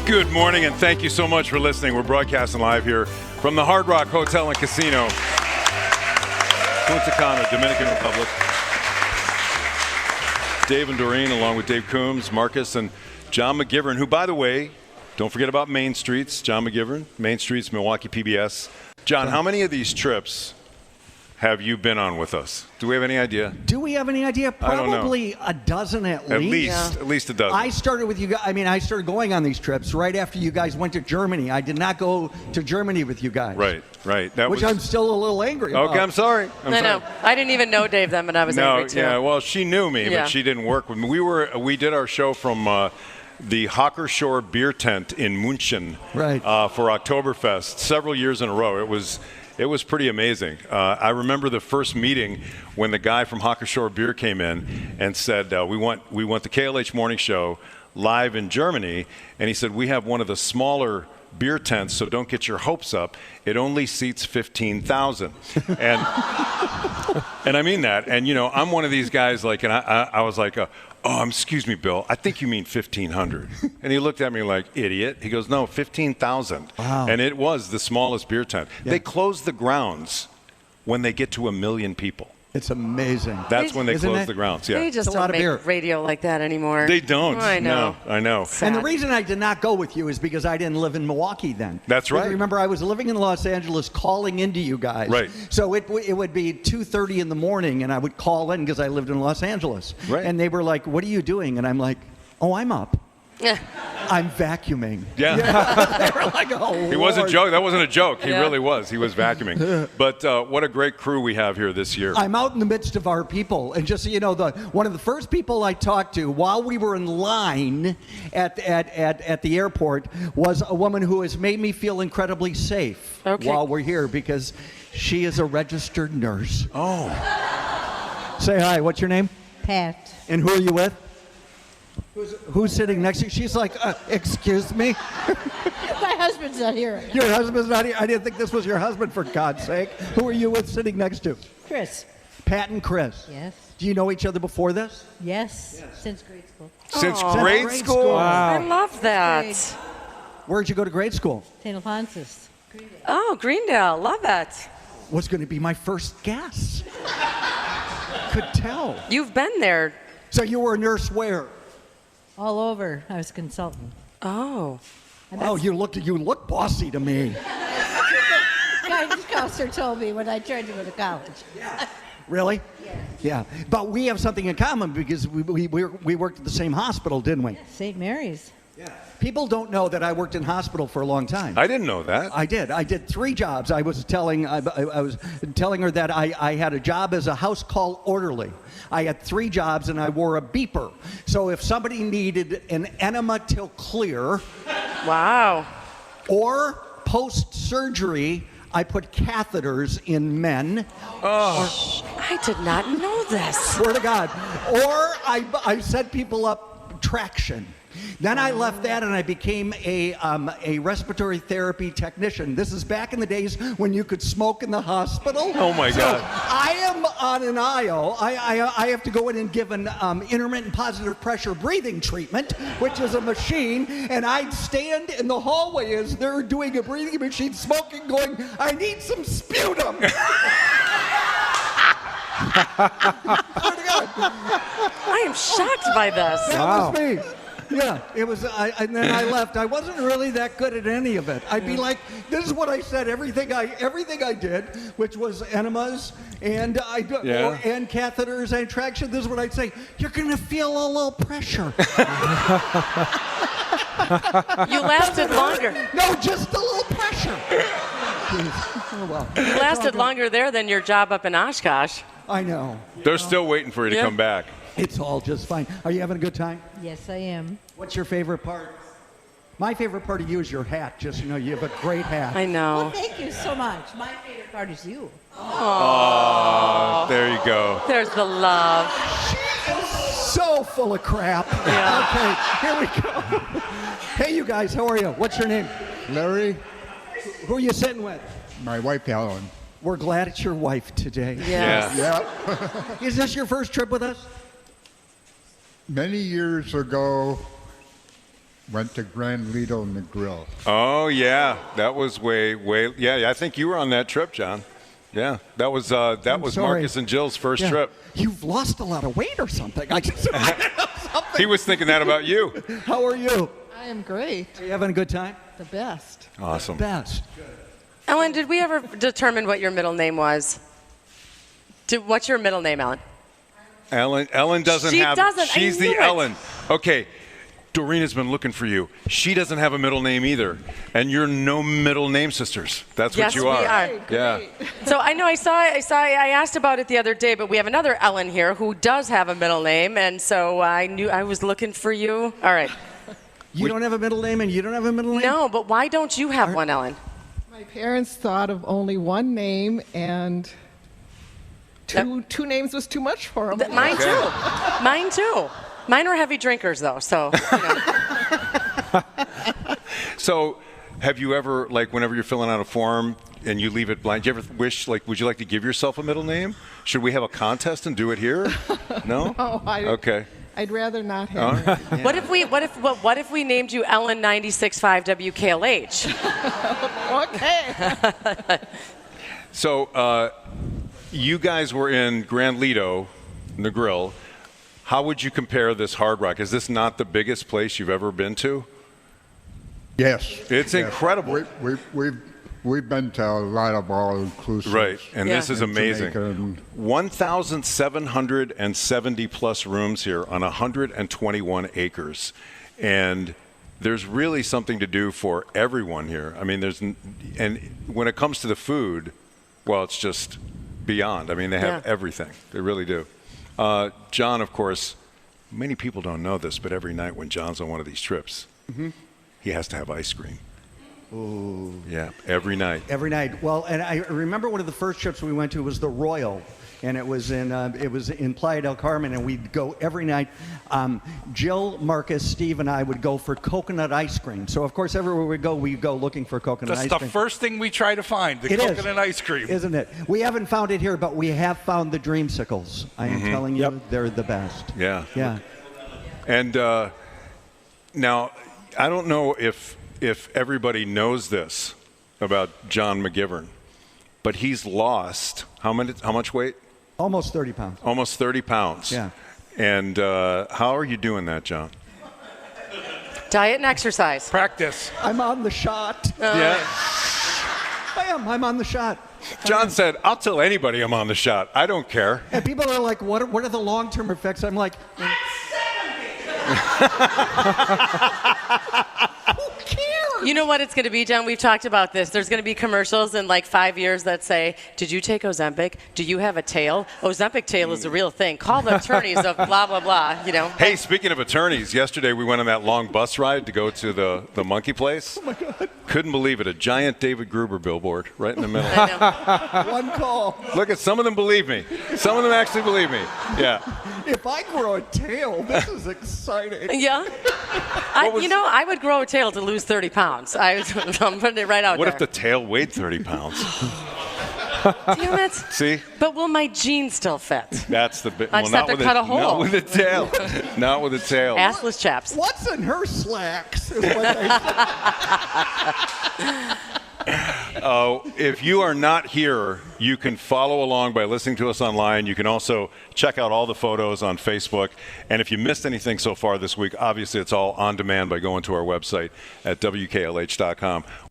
Good morning, and thank you so much for listening. We're broadcasting live here from the Hard Rock Hotel and Casino, Punta Cana, Dominican Republic. Dave and Dorene, along with Dave Coombs, Marcus, and John McGivern, who, by the way, don't forget about Main Streets. John McGivern, Main Streets, Milwaukee PBS. John, how many of these trips have you been on with us? Do we have any idea? Do we have any idea? Probably a dozen at least. At least a dozen. I started with you guys. I started going on these trips right after you guys went to Germany. I did not go to Germany with you guys. Right. Which I'm still a little angry about. Okay, I'm sorry. I know. I didn't even know Dave then, but I was angry too. Yeah, well, she knew me, but she didn't work with me. We did our show from the Hocker Shore Beer Tent in München for Oktoberfest several years in a row. It was pretty amazing. I remember the first meeting when the guy from Hocker Shore Beer came in and said, we want the KLH Morning Show live in Germany. And he said, we have one of the smaller beer tents, so don't get your hopes up. It only seats 15,000. And I mean that. And, you know, I'm one of these guys, like, and I was like, excuse me, Bill, I think you mean 1,500. And he looked at me like, idiot. He goes, no, 15,000. Wow. And it was the smallest beer tent. Yeah. They close the grounds when they get to 1 million people. It's amazing. That's when they close the grounds, yeah. They just don't make radio like that anymore. They don't. Oh, I know. No, I know. And the reason I did not go with you is because I didn't live in Milwaukee then. That's right. Remember, I was living in Los Angeles calling into you guys. Right. So it would be 2:30 in the morning, and I would call in because I lived in Los Angeles. Right. And they were like, what are you doing? And I'm like, I'm up. I'm vacuuming. Yeah. They were like, He wasn't joking. That wasn't a joke. He really was. He was vacuuming. But what a great crew we have here this year. I'm out in the midst of our people. And just so you know, one of the first people I talked to while we were in line at the airport was a woman who has made me feel incredibly safe while we're here because she is a registered nurse. Oh. Say hi. What's your name? Pat. And who are you with? Who's sitting next to you? She's like, excuse me? My husband's not here. Your husband's not here? I didn't think this was your husband, for God's sake. Who are you with sitting next to? Chris. Pat and Chris. Yes. Do you know each other before this? Yes. Since grade school. Since grade school? Wow. I love that. Where'd you go to grade school? St. Alphonsus. Greendale. Oh, Greendale. Love that. Was going to be my first guess. Could tell. You've been there. So you were a nurse where? All over. I was a consultant. Oh. Oh, you look bossy to me. Guidance counselor told me when I tried to go to college. Really? Yes. Yeah. But we have something in common because we worked at the same hospital, didn't we? St. Mary's. Yeah. People don't know that I worked in hospital for a long time. I didn't know that. I did. I did 3 jobs. I was telling her that I had a job as a house call orderly. I had 3 jobs and I wore a beeper. So if somebody needed an enema till clear, wow, or post-surgery, I put catheters in men. Oh. I did not know this. Swear to God. Or I set people up traction. Then I left that and I became a respiratory therapy technician. This is back in the days when you could smoke in the hospital. Oh my God. I am on an aisle. I have to go in and give an intermittent positive pressure breathing treatment, which is a machine, and I'd stand in the hallway as they're doing a breathing machine, smoking, going, I need some sputum. I am shocked by this. That was me. Yeah, it was. And then I left. I wasn't really that good at any of it. I'd be like, "This is what I said. Everything I did, which was enemas and and catheters and traction. This is what I'd say. You're gonna feel a little pressure. You lasted longer. No, just a little pressure. Oh, well. You lasted longer there than your job up in Oshkosh. I know. They're still waiting for you to come back. It's all just fine. Are you having a good time? Yes, I am. What's your favorite part? My favorite part of you is your hat. Just, you have a great hat. I know. Well, thank you so much. My favorite part is you. Oh, there you go. There's the love. So full of crap. Yeah. Okay, here we go. Hey, you guys, how are you? What's your name? Larry, Who are you sitting with? my wife Ellen. We're glad it's your wife today. Yes. Yeah. Is this your first trip with us? Many years ago, went to Grand Lido in the grill. Oh, yeah. That was way. Yeah, I think you were on that trip, John. Yeah, that was Marcus and Jill's first trip. You've lost a lot of weight or something. He was thinking that about you. How are you? I am great. Are you having a good time? The best. Awesome. The best. Ellen, did we ever determine what your middle name was? What's your middle name, Ellen? Ellen doesn't She have. doesn't. She's I knew the it. Ellen. Okay. Dorene has been looking for you. She doesn't have a middle name either, and you're no middle name sisters. That's what you are. Yes, we are. Yeah. So I know I asked about it the other day, but we have another Ellen here who does have a middle name, and so I knew I was looking for you. All right. You don't have a middle name and you don't have a middle name? No, but why don't you have one, Ellen? My parents thought of only one name, and two names was too much for them. Mine too. Mine too. Mine are heavy drinkers, though, so, you know. So, have you ever, like, whenever you're filling out a form and you leave it blank, do you ever wish, like, would you like to give yourself a middle name? Should we have a contest and do it here? No? No, Okay. I'd rather not have it. Yeah. What if we named you Ellen 96.5 WKLH? Okay. So, you guys were in Grand Lido, in the grill. How would you compare this Hard Rock? Is this not the biggest place you've ever been to? Yes. It's incredible. We've been to a lot of all-inclusive. Right, and this is amazing. Jamaica. 1,770 plus rooms here on 121 acres. And there's really something to do for everyone here. I mean, and when it comes to the food, well, it's just beyond. I mean, they have everything. They really do. John, of course, many people don't know this, but every night when John's on one of these trips, he has to have ice cream. Ooh. Yeah, every night. Every night. Well, and I remember one of the first trips we went to was the Royal, and it was in Playa del Carmen, and we'd go every night. Jill, Marcus, Steve, and I would go for coconut ice cream. So of course, everywhere we go looking for coconut ice cream. That's the first thing we try to find, the coconut ice cream. Isn't it? We haven't found it here, but we have found the dreamsicles. I am telling you, they're the best. Yeah. Yeah. And now, I don't know if everybody knows this about John McGivern, but he's lost how much weight? Almost 30 pounds. Almost 30 pounds. Yeah. And how are you doing that, John? Diet and exercise. Practice. I'm on the shot. Yeah. I am. I'm on the shot. John said, I'll tell anybody I'm on the shot. I don't care. And people are like, what are the long-term effects? I'm like, who cares? You know what it's going to be, John? We've talked about this. There's going to be commercials in like 5 years that say, did you take Ozempic? Do you have a tail? Ozempic tail is a real thing. Call the attorneys of blah, blah, blah, you know. Hey, speaking of attorneys, yesterday we went on that long bus ride to go to the monkey place. Oh, my God. Couldn't believe it. A giant David Gruber billboard right in the middle. I know. One call. Look at some of them believe me. Some of them actually believe me. Yeah. If I grow a tail, this is exciting. Yeah. I would grow a tail to lose 30 pounds. I'm putting it right out What there. if the tail weighed 30 pounds? Damn it. See? But will my jeans still fit? That's the bit. I just have to cut a hole. Not with the tail. Not with the tail. Assless chaps. What's in her slacks? Is what they say. If you are not here, you can follow along by listening to us online. You can also check out all the photos on Facebook. And if you missed anything so far this week, obviously it's all on demand by going to our website at WKLH.com.